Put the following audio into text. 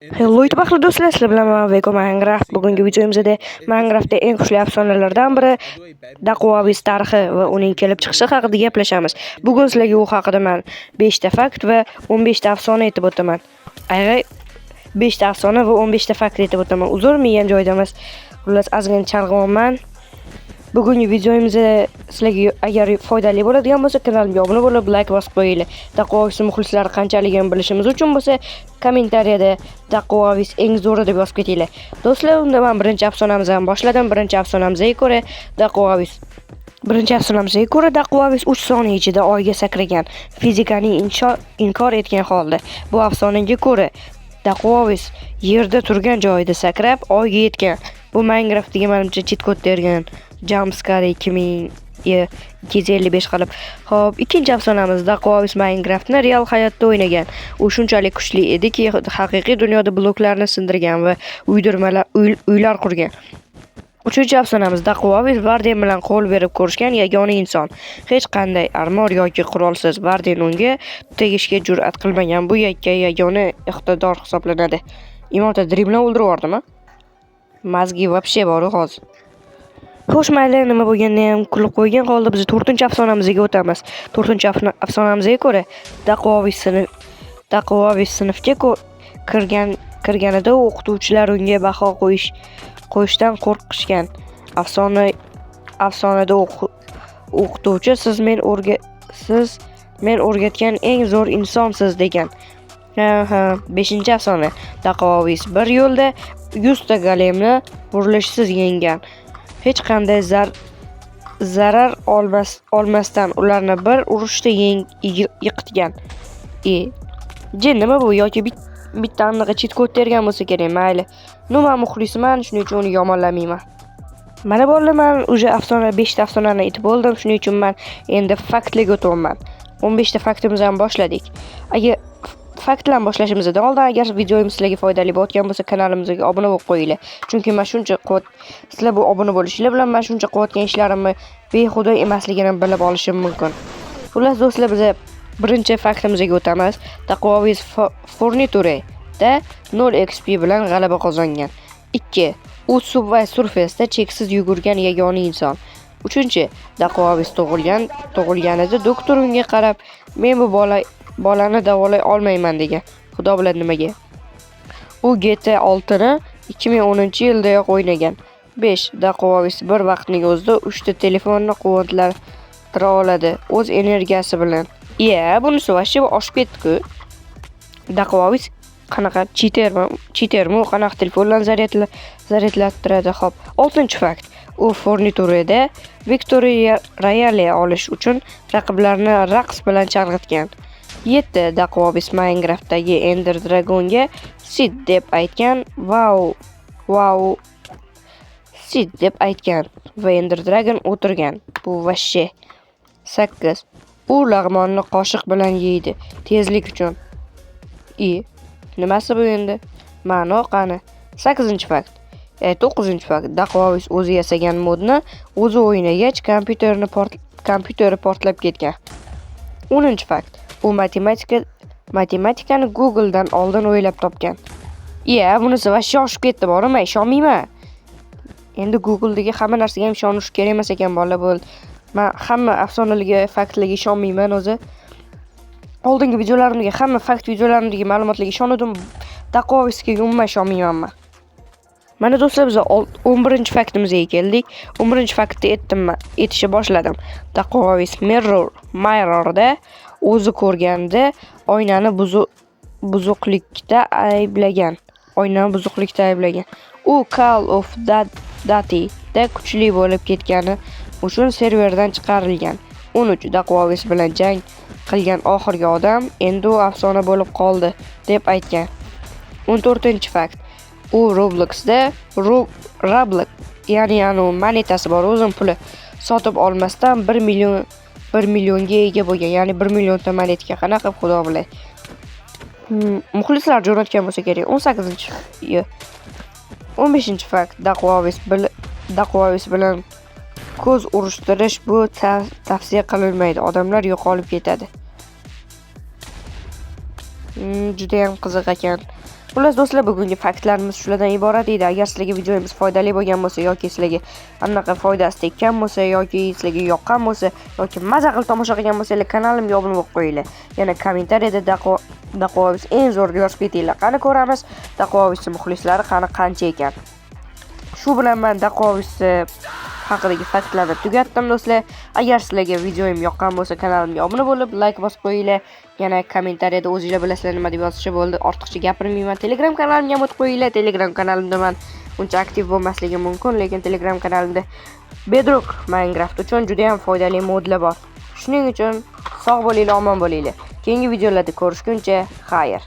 Hello YouTube'li do'stlar, sizlar bilan men Veko Minecraft. Bugungi videomizda Minecraftda eng kuchli afsonalardan biri Daquavis tarixi va uning kelib chiqishi haqida gaplashamiz. Bugun sizlarga u haqida men 5 ta fakt va 15 ta afsona aytib o'taman. Ayga 5 ta afsona va 15 ta fakt aytib o'taman. Uzr-miyan joydamiz. Xullas ozgina chalg'iyman. Bugungi videomizda sizlarga agar foydali bo'ladigan bo'lsa, kanalimga obuna bo'lib, like bosib qo'yinglar. Daquavis muxlislari qanchaligini bilishimiz uchun bo'lsa, kommentariyada Daquavis eng zo'ri deb yozib ketinglar. Do'stlar, unda men birinchi afsonamizdan boshladim. Birinchi afsonamizga ko'ra Daquavis 3 soniya ichida oyga sakragan, fizikani inkor etgan holda. Bu afsonaga ko'ra Daquavis yerda turgan joyida sakrab oyga yetgan. Bu Minecraft'ga menimcha cheat kod bergan. Jumpscare 2255 qilib. Xo'p, ikkinchi afsonamiz Daquavis Minecraftni real hayotda o'ynagan. U shunchalik kuchli ediki, haqiqiy dunyoda bloklarni sindirgan va uylar qurgan. Uchinchi afsonamiz Daquavis Varden bilan qo'l berib ko'rishgan yagona inson. Hech qanday armor yoki qurolsiz Varden unga tegishga jur'at qilmagan. Bu yagona iqtidor hisoblanadi. Imota driblan o'ldirib yubordimi? Mazgi вообще bor hozir. Xo'sh, mayli, nima bo'lganda ham kulib qo'ygan holda biz 4-afsonamizga o'tamiz. 4-afsonamizga ko'ra Daquavis sinfga kirganida o'qituvchilar unga baho qo'yishdan qo'rqishgan. Afsonada o'qituvchi siz men o'rgatgan eng zo'r insonsiz degan. 5-afsona Daquavis bir yo'lda 100 ta golemni burilishsiz yenggan. Hech qanday zarar olmasdan ularni bir urushda yiqitgan. Nima bu yoki bitta aniq cheat kod bergan bo'lsa kerak, mayli. Men muxlisman, shuning uchun uni yomonlamayman. Mana bo'ldi, men o'sha 5 ta afsonani aytib bo'ldim, shuning uchun men endi faktlarga o'taman. 15 ta faktimizni boshladik. Agar fakt bilan boshlashimizdan oldin agar videomiz sizlarga foydali bo'lgan bo'lsa, kanalimizga obuna bo'lib qo'yinglar. Chunki men shuncha sizlar bu obuna bo'lishinglar bilan men shuncha qilayotgan ishlarimni behuda emasligini bilib olishim mumkin. Xullas do'stlar, biz birinchi faktimizga o'tamiz. Daquavis Furniture-da 0 XP bilan g'alaba qozongan. 2. U Subway Surface'da cheksiz yugurgan yagona inson. 3. Daquavis tug'ilganida doktor unga qarab, men bu bolani davolay olmayman degan. Xudo biladi nimaga. U GTA 6ni 2010-yildayoq o'ynagan. 5. Daquavis bir vaqtning o'zida 3 ta telefonni quvvatlantira oladi o'z energiyasi bilan. Bunisi vashchi oshib ketdi-ku. Daquavis qanaqa cheatermi? U qanaqa telefondan zaryadlantiradi? Xo'p, 6-fakt. U Furniture-da Victoria Royale olish uchun raqiblarni raqs bilan chalg'itgan. 7. Daquavis Minecraft'dagi Ender Dragonga Sid deb aytgan. Sid deb aytgan va Ender Dragon o'tirgan. Bu vashshi. 8. U lag'monni qoshiq bilan yeydi tezlik uchun. Nimasi bu endi? Ma'no qani? 8-fakt. 9-fakt. Daquavis o'zi yasagan modni o'zi o'ynagach, kompyuteri portlab ketgan. 10-fakt. U matematikani Google'dan oldin o'ylab topgan. Bunisi vashshi oshib ketdi, bormay ishonmayman. Endi Google'dagi hamma narsaga ham ishonish kerak emas ekan, bola bo'ldi. Men hamma afsonalarga, faktlarga ishonmayman o'zi. Oldingi videolarimdagi hamma fakt videolarimdagi ma'lumotlarga ishondim. Daquavisga umuman ishonmayman. Mana do'stlar, biz 11-faktimizga keldik. 11-faktni aytishni boshladim. Daquavis Mirror'da o'zi ko'rganda oynani buzuqlikda ayblagan. U Call of Duty'da kuchli bo'lib ketgani uchun serverdan chiqarilgan. 13. Daquavis bilan jang qilgan oxirgi odam endi u afsona bo'lib qoldi deb aytgan. 14-fakt. U Roblox'da Roblox, ya'ni monetasi bor, o'zim puli sotib olmasdan 1 millionga ega bo'lgan, ya'ni 1 million ta monetga. Qanaqa xudo biladi. Muxlislar jo'natgan bo'lsa kerak. 15-fakt. Daquavis bilan ko'z urishtirish bu tavsiya qilinmaydi. Odamlar yo'qolib ketadi. Juda ham qiziq ekan. Xullas do'stlar, bugungi faktlarimiz shulardan iborat edi. Agar sizlarga videomiz foydali bo'lgan bo'lsa yoki sizlarga anaqa foydasi tekkan bo'lsa yoki sizlarga yoqqan bo'lsa yoki maza qilib tomosha qilgan bo'lsanglar, kanalimga obuna bo'lib qo'yinglar. Yana kommentariyada Daqovis eng zo'r yozib ketinglar. Qani ko'ramiz Daqovis muxlislari qancha ekan. Shu bilan men Daqovis haqidagi faktlarni tugatdim do'stlar. Agar sizlarga videoim yoqqan bo'lsa, kanalimga obuna bo'lib, like bosib qo'yinglar. Yana kommentariyada o'zingizlar bilasizlar nima deb yozishcha bo'ldi. Ortiqcha gapirmayman. Telegram kanalimga ham o'tib qo'yinglar. Telegram kanalimda men uncha aktiv bo'lmasligim mumkin, lekin Telegram kanalimda Bedrock Minecraft uchun juda ham foydali modlar bor. Shuning uchun sog' bo'linglar, omon bo'linglar. Keyingi videolarda ko'rishguncha, xayr.